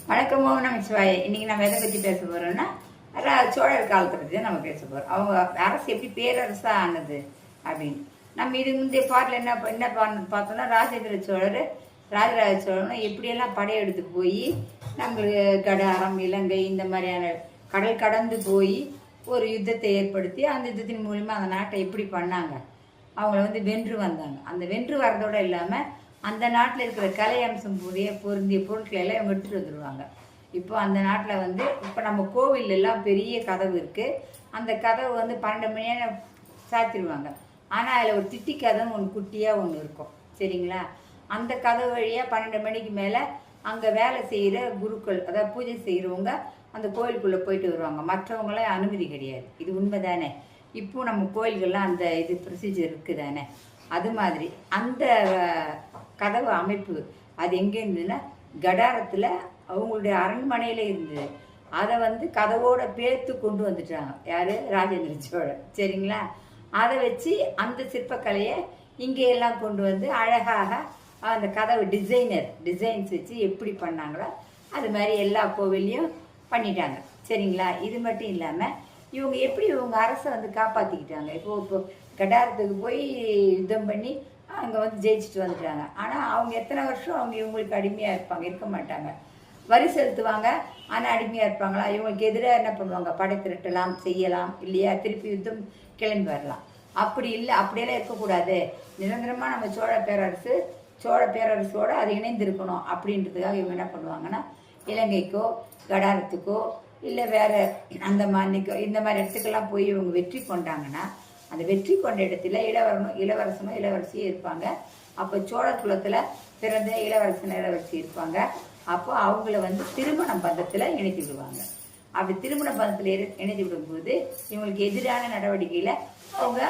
வணக்கம் ஓம் நமச்சிவாய. இன்னைக்கு நம்ம எதை பற்றி பேச போறோம்னா சோழர் காலத்தை பற்றி தான் நம்ம பேச போறோம். அவங்க அரசு எப்படி பேரரசா ஆனது அப்படின்னு. நம்ம இது முந்தைய பாட்டில் என்ன பார்த்தோம்னா ராஜேந்திர சோழர் ராஜராஜ சோழனும் எப்படியெல்லாம் படையெடுத்து போய் நம்மளுக்கு கடாரம் இலங்கை இந்த மாதிரியான கடல் கடந்து போய் ஒரு யுத்தத்தை ஏற்படுத்தி அந்த யுத்தத்தின் மூலிமா அந்த நாட்டை எப்படி பண்ணாங்க, அவங்கள வென்று வந்தாங்க. அந்த வென்று வர்றதோடு இல்லாமல் அந்த நாட்டில் இருக்கிற கலை அம்சம் பொருந்திய பொருட்களை எல்லாம் இவங்க எடுத்துகிட்டு வந்துடுவாங்க. இப்போ அந்த நாட்டில் இப்போ நம்ம கோவில் எல்லாம் பெரிய கதவு இருக்குது. அந்த கதவு 12 மணியான சாத்திடுவாங்க. ஆனால் அதில் ஒரு திட்டி கதவு ஒன்று குட்டியாக ஒன்று இருக்கும், சரிங்களா? அந்த கதவு வழியாக 12 மணிக்கு மேலே அங்கே வேலை செய்கிற குருக்கள், அதாவது பூஜை செய்கிறவங்க அந்த கோயிலுக்குள்ளே போயிட்டு வருவாங்க. மற்றவங்களாம் அனுமதி கிடையாது. இது உண்மை தானே? இப்போ நம்ம கோயில்கள்லாம் அந்த இது ப்ரொசீஜர் இருக்குது தானே? அது மாதிரி அந்த கதவு அமைப்பு அது எங்கே இருந்ததுன்னா கடாரத்தில் அவங்களுடைய அரண்மனையில் இருந்தது. அதை கதவோட பேர்த்து கொண்டு வந்துட்டாங்க. யார்? ராஜேந்திர சோழர், சரிங்களா? அதை வச்சு அந்த சிற்பக்கலையை இங்கே எல்லாம் கொண்டு வந்து அழகாக அந்த கதவு டிசைன்ஸ் வச்சு எப்படி பண்ணாங்களோ அது மாதிரி எல்லா கோவிலையும் பண்ணிட்டாங்க, சரிங்களா? இது மட்டும் இல்லாமல் இவங்க எப்படி இவங்க அரசை காப்பாற்றிக்கிட்டாங்க. இப்போ கடாரத்துக்கு போய் யுத்தம் பண்ணி அங்கே ஜெயிச்சுட்டு வந்துட்டாங்க. ஆனால் அவங்க எத்தனை வருஷம் இவங்களுக்கு அடிமையாக இருப்பாங்க? இருக்க மாட்டாங்க. வரி செலுத்துவாங்க, ஆனால் அடிமையாக இருப்பாங்களா? இவங்களுக்கு எதிராக என்ன பண்ணுவாங்க? படை திரட்டலாம், செய்யலாம் இல்லையா? திருப்பி யுத்தம் கிளம்பி வரலாம். அப்படி இல்லை, அப்படியெல்லாம் இருக்கக்கூடாது. நிரந்தரமாக நம்ம சோழ பேரரசோடு அது இணைந்திருக்கணும் அப்படின்றதுக்காக இவங்க என்ன பண்ணுவாங்கன்னா இலங்கைக்கோ கடாரத்துக்கோ இல்லை வேறு அந்தமானிக்கோ இந்த மாதிரி இடத்துக்கெல்லாம் போய் இவங்க வெற்றி கொண்டாங்கன்னா அந்த வெற்றி கொண்ட இடத்துல இளவரசனோ இளவரசியும் இருப்பாங்க. அப்போ சோழர் குலத்தில் பிறந்த இளவரசி இருப்பாங்க. அப்போ அவங்கள திருமண பந்தத்தில் இணைத்து விடுவாங்க. அப்படி திருமண பந்தத்தில் இணைத்து விடும்போது இவங்களுக்கு எதிரான நடவடிக்கையில் அவங்க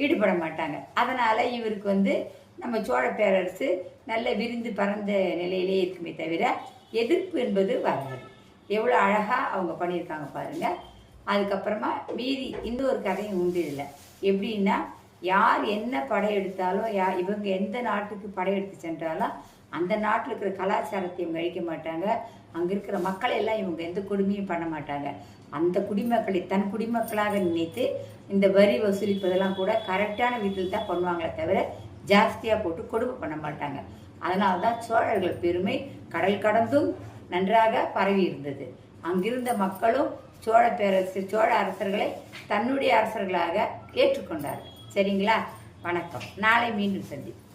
ஈடுபட மாட்டாங்க. அதனால் இவருக்கு நம்ம சோழ பேரரசு நல்ல விரிந்து பறந்த நிலையிலே இருக்குமே தவிர எதிர்ப்பு என்பது வராது. எவ்வளோ அழகாக அவங்க பண்ணியிருக்காங்க பாருங்கள். அதுக்கப்புறமா மீதி இன்னொரு கதையும் உண்டு இதில். எப்படின்னா யார் என்ன படையெடுத்தாலும் இவங்க எந்த நாட்டுக்கு படையெடுத்து சென்றாலும் அந்த நாட்டில் இருக்கிற கலாச்சாரத்தை இவங்க அழிக்க மாட்டாங்க. அங்கே இருக்கிற மக்களை எல்லாம் இவங்க எந்த கொடுமையும் பண்ண மாட்டாங்க. அந்த குடிமக்களை தன் குடிமக்களாக நினைத்து இந்த வரி வசூலிப்பதெல்லாம் கூட கரெக்டான வீட்டில் தான் பண்ணுவாங்களே தவிர ஜாஸ்தியாக போட்டு கொடுமை பண்ண மாட்டாங்க. அதனால தான் சோழர்கள் பெருமை கடல் கடந்தும் நன்றாக பரவி இருந்தது. அங்கிருந்த மக்களும் சோழ அரசர்களை தன்னுடைய அரசர்களாக ஏற்றுக்கொண்டார்கள், சரிங்களா? வணக்கம். நாளை மீண்டும் சந்திப்போம்.